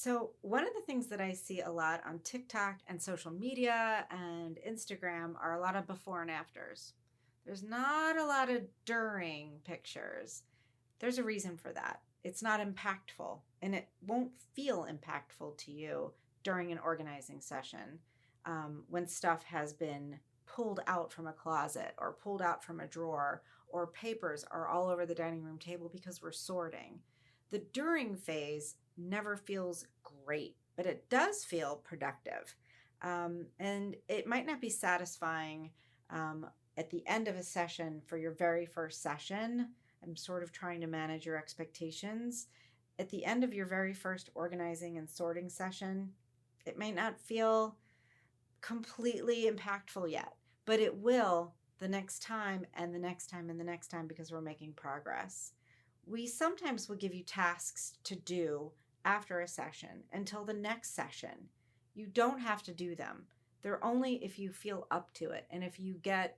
So, one of the things that I see a lot on TikTok and social media and Instagram are a lot of before and afters. There's not a lot of during pictures. There's a reason for that. It's not impactful and it won't feel impactful to you during an organizing session when stuff has been pulled out from a closet or pulled out from a drawer or papers are all over the dining room table because we're sorting. The during phase never feels great, but it does feel productive. And it might not be satisfying at the end of a session for your very first session. I'm sort of trying to manage your expectations. At the end of your very first organizing and sorting session, it might not feel completely impactful yet, but it will the next time and the next time and the next time because we're making progress. We sometimes will give you tasks to do after a session until the next session. You don't have to do them. They're only if you feel up to it and if you get,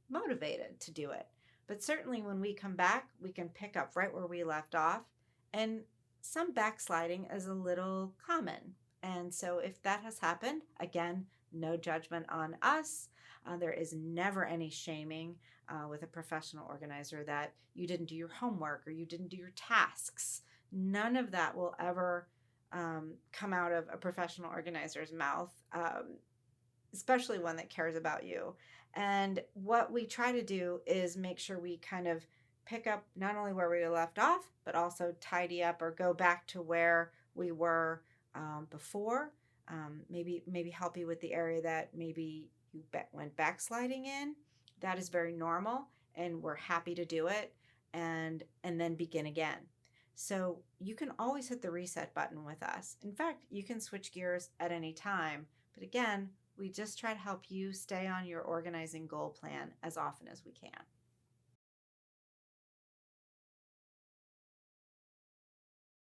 motivated to do it. But certainly when we come back, we can pick up right where we left off. And some backsliding is a little common. And so if that has happened, again, no judgment on us. There is never any shaming with a professional organizer that you didn't do your homework or you didn't do your tasks. None of that will ever come out of a professional organizer's mouth, especially one that cares about you. And what we try to do is make sure we kind of pick up not only where we left off, but also tidy up or go back to where we were before. Maybe help you with the area that maybe you went backsliding in. That is very normal, and we're happy to do it, and then begin again. So you can always hit the reset button with us. In fact, you can switch gears at any time. But again, we just try to help you stay on your organizing goal plan as often as we can.